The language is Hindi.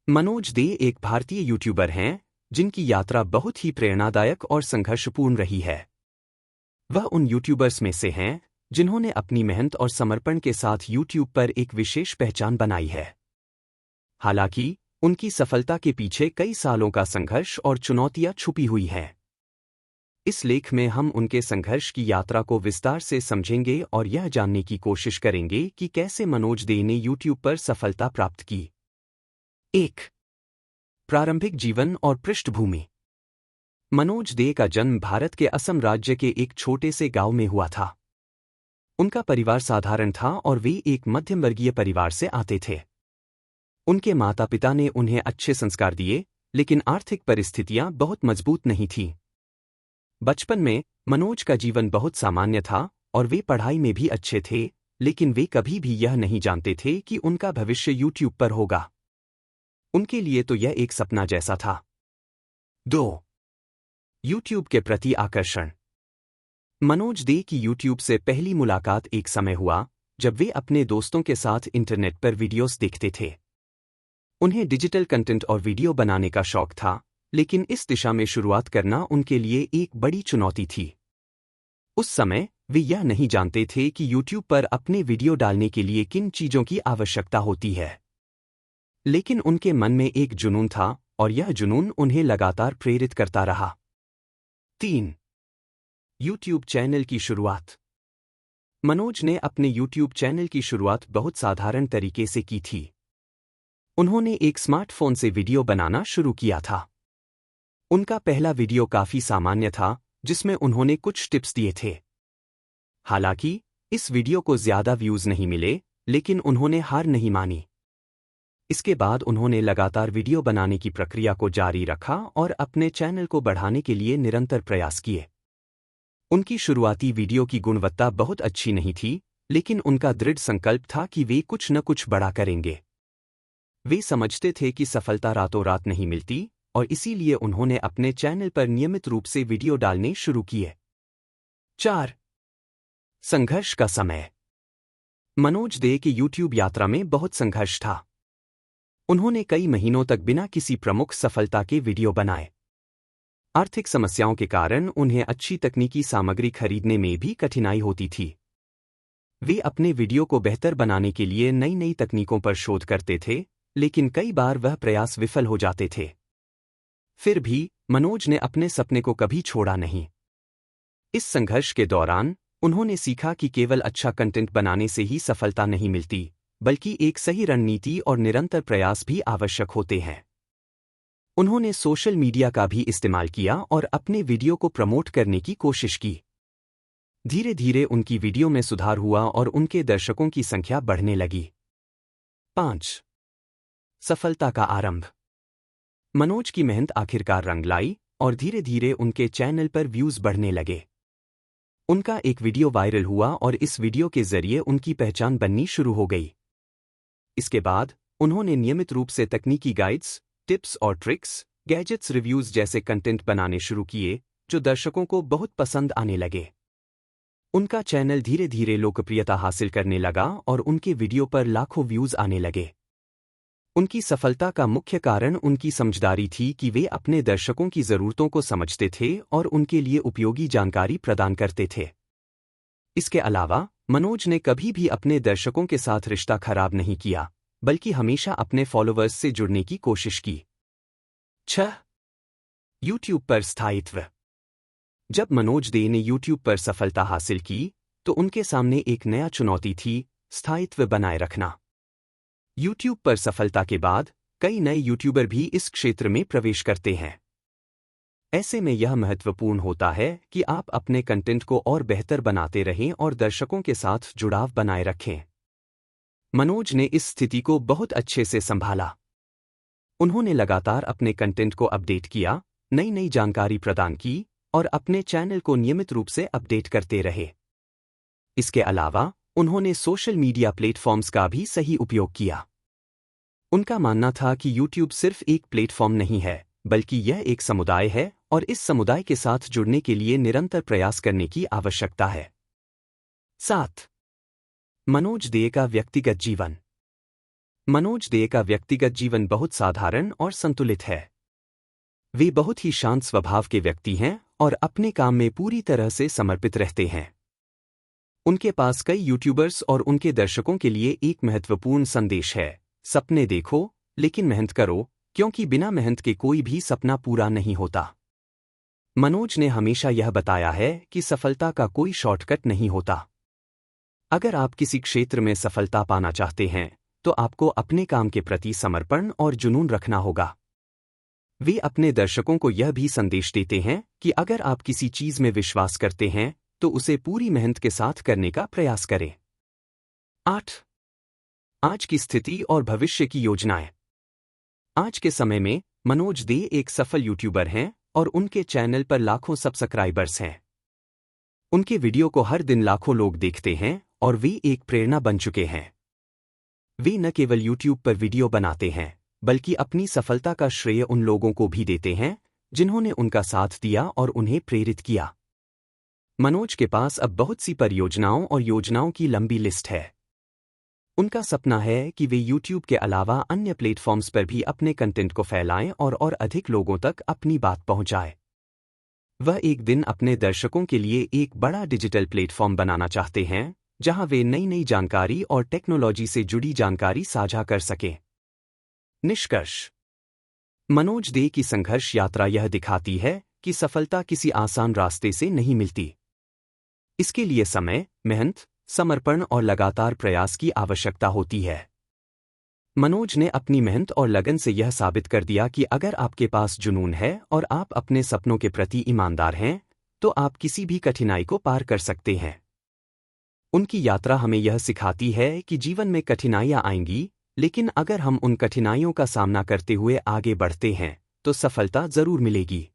मनोज दे एक भारतीय यूट्यूबर हैं जिनकी यात्रा बहुत ही प्रेरणादायक और संघर्षपूर्ण रही है। वह उन यूट्यूबर्स में से हैं जिन्होंने अपनी मेहनत और समर्पण के साथ यूट्यूब पर एक विशेष पहचान बनाई है। हालांकि उनकी सफलता के पीछे कई सालों का संघर्ष और चुनौतियां छुपी हुई हैं। इस लेख में हम उनके संघर्ष की यात्रा को विस्तार से समझेंगे और यह जानने की कोशिश करेंगे कि कैसे मनोज दे ने यूट्यूब पर सफलता प्राप्त की। 1. प्रारंभिक जीवन और पृष्ठभूमि। मनोज दे का जन्म भारत के असम राज्य के एक छोटे से गांव में हुआ था। उनका परिवार साधारण था और वे एक मध्यम वर्गीय परिवार से आते थे। उनके माता पिता ने उन्हें अच्छे संस्कार दिए, लेकिन आर्थिक परिस्थितियां बहुत मजबूत नहीं थीं। बचपन में मनोज का जीवन बहुत सामान्य था और वे पढ़ाई में भी अच्छे थे, लेकिन वे कभी भी यह नहीं जानते थे कि उनका भविष्य यूट्यूब पर होगा। उनके लिए तो यह एक सपना जैसा था। 2. यूट्यूब के प्रति आकर्षण। मनोज दे की यूट्यूब से पहली मुलाकात एक समय हुआ जब वे अपने दोस्तों के साथ इंटरनेट पर वीडियोस देखते थे। उन्हें डिजिटल कंटेंट और वीडियो बनाने का शौक था, लेकिन इस दिशा में शुरुआत करना उनके लिए एक बड़ी चुनौती थी। उस समय वे यह नहीं जानते थे कि यूट्यूब पर अपने वीडियो डालने के लिए किन चीजों की आवश्यकता होती है। लेकिन उनके मन में एक जुनून था और यह जुनून उन्हें लगातार प्रेरित करता रहा। 3. यूट्यूब चैनल की शुरुआत। मनोज ने अपने यूट्यूब चैनल की शुरुआत बहुत साधारण तरीके से की थी। उन्होंने एक स्मार्टफोन से वीडियो बनाना शुरू किया था। उनका पहला वीडियो काफी सामान्य था, जिसमें उन्होंने कुछ टिप्स दिए थे। हालांकि इस वीडियो को ज्यादा व्यूज नहीं मिले, लेकिन उन्होंने हार नहीं मानी। इसके बाद उन्होंने लगातार वीडियो बनाने की प्रक्रिया को जारी रखा और अपने चैनल को बढ़ाने के लिए निरंतर प्रयास किए। उनकी शुरुआती वीडियो की गुणवत्ता बहुत अच्छी नहीं थी, लेकिन उनका दृढ़ संकल्प था कि वे कुछ न कुछ बड़ा करेंगे। वे समझते थे कि सफलता रातों रात नहीं मिलती और इसीलिए उन्होंने अपने चैनल पर नियमित रूप से वीडियो डालने शुरू किए। 4. संघर्ष का समय। मनोज दे की यूट्यूब यात्रा में बहुत संघर्ष था। उन्होंने कई महीनों तक बिना किसी प्रमुख सफलता के वीडियो बनाए। आर्थिक समस्याओं के कारण उन्हें अच्छी तकनीकी सामग्री खरीदने में भी कठिनाई होती थी। वे अपने वीडियो को बेहतर बनाने के लिए नई नई तकनीकों पर शोध करते थे, लेकिन कई बार वह प्रयास विफल हो जाते थे। फिर भी मनोज ने अपने सपने को कभी छोड़ा नहीं। इस संघर्ष के दौरान उन्होंने सीखा कि केवल अच्छा कंटेंट बनाने से ही सफलता नहीं मिलती, बल्कि एक सही रणनीति और निरंतर प्रयास भी आवश्यक होते हैं। उन्होंने सोशल मीडिया का भी इस्तेमाल किया और अपने वीडियो को प्रमोट करने की कोशिश की। धीरे धीरे उनकी वीडियो में सुधार हुआ और उनके दर्शकों की संख्या बढ़ने लगी। 5. सफलता का आरंभ। मनोज की मेहनत आखिरकार रंग लाई और धीरे धीरे उनके चैनल पर व्यूज बढ़ने लगे। उनका एक वीडियो वायरल हुआ और इस वीडियो के जरिए उनकी पहचान बननी शुरू हो गई। इसके बाद उन्होंने नियमित रूप से तकनीकी गाइड्स, टिप्स और ट्रिक्स, गैजेट्स रिव्यूज जैसे कंटेंट बनाने शुरू किए, जो दर्शकों को बहुत पसंद आने लगे। उनका चैनल धीरे धीरे लोकप्रियता हासिल करने लगा और उनके वीडियो पर लाखों व्यूज आने लगे। उनकी सफलता का मुख्य कारण उनकी समझदारी थी कि वे अपने दर्शकों की जरूरतों को समझते थे और उनके लिए उपयोगी जानकारी प्रदान करते थे। इसके अलावा मनोज ने कभी भी अपने दर्शकों के साथ रिश्ता खराब नहीं किया, बल्कि हमेशा अपने फॉलोअर्स से जुड़ने की कोशिश की। 6. यूट्यूब पर स्थायित्व। जब मनोज दे ने यूट्यूब पर सफलता हासिल की, तो उनके सामने एक नया चुनौती थी, स्थायित्व बनाए रखना। यूट्यूब पर सफलता के बाद कई नए यूट्यूबर भी इस क्षेत्र में प्रवेश करते हैं। ऐसे में यह महत्वपूर्ण होता है कि आप अपने कंटेंट को और बेहतर बनाते रहें और दर्शकों के साथ जुड़ाव बनाए रखें। मनोज ने इस स्थिति को बहुत अच्छे से संभाला। उन्होंने लगातार अपने कंटेंट को अपडेट किया, नई नई जानकारी प्रदान की और अपने चैनल को नियमित रूप से अपडेट करते रहे। इसके अलावा उन्होंने सोशल मीडिया प्लेटफॉर्म्स का भी सही उपयोग किया। उनका मानना था कि यूट्यूब सिर्फ एक प्लेटफॉर्म नहीं है, बल्कि यह एक समुदाय है और इस समुदाय के साथ जुड़ने के लिए निरंतर प्रयास करने की आवश्यकता है। 7. मनोज दे का व्यक्तिगत जीवन। मनोज दे का व्यक्तिगत जीवन बहुत साधारण और संतुलित है। वे बहुत ही शांत स्वभाव के व्यक्ति हैं और अपने काम में पूरी तरह से समर्पित रहते हैं। उनके पास कई यूट्यूबर्स और उनके दर्शकों के लिए एक महत्वपूर्ण संदेश है: सपने देखो, लेकिन मेहनत करो, क्योंकि बिना मेहनत के कोई भी सपना पूरा नहीं होता। मनोज ने हमेशा यह बताया है कि सफलता का कोई शॉर्टकट नहीं होता। अगर आप किसी क्षेत्र में सफलता पाना चाहते हैं, तो आपको अपने काम के प्रति समर्पण और जुनून रखना होगा। वे अपने दर्शकों को यह भी संदेश देते हैं कि अगर आप किसी चीज में विश्वास करते हैं, तो उसे पूरी मेहनत के साथ करने का प्रयास करें। 8. आज की स्थिति और भविष्य की योजनाएं। आज के समय में मनोज दे एक सफल यूट्यूबर हैं और उनके चैनल पर लाखों सब्सक्राइबर्स हैं। उनके वीडियो को हर दिन लाखों लोग देखते हैं और वे एक प्रेरणा बन चुके हैं। वे न केवल यूट्यूब पर वीडियो बनाते हैं, बल्कि अपनी सफलता का श्रेय उन लोगों को भी देते हैं जिन्होंने उनका साथ दिया और उन्हें प्रेरित किया। मनोज के पास अब बहुत सी परियोजनाओं और योजनाओं की लंबी लिस्ट है। उनका सपना है कि वे यूट्यूब के अलावा अन्य प्लेटफॉर्म्स पर भी अपने कंटेंट को फैलाएं और अधिक लोगों तक अपनी बात पहुंचाएं। वह एक दिन अपने दर्शकों के लिए एक बड़ा डिजिटल प्लेटफॉर्म बनाना चाहते हैं, जहां वे नई जानकारी और टेक्नोलॉजी से जुड़ी जानकारी साझा कर सकें। निष्कर्ष: मनोज दे की संघर्ष यात्रा यह दिखाती है कि सफलता किसी आसान रास्ते से नहीं मिलती। इसके लिए समय, मेहनत, समर्पण और लगातार प्रयास की आवश्यकता होती है। मनोज ने अपनी मेहनत और लगन से यह साबित कर दिया कि अगर आपके पास जुनून है और आप अपने सपनों के प्रति ईमानदार हैं, तो आप किसी भी कठिनाई को पार कर सकते हैं। उनकी यात्रा हमें यह सिखाती है कि जीवन में कठिनाइयां आएंगी, लेकिन अगर हम उन कठिनाइयों का सामना करते हुए आगे बढ़ते हैं, तो सफलता जरूर मिलेगी।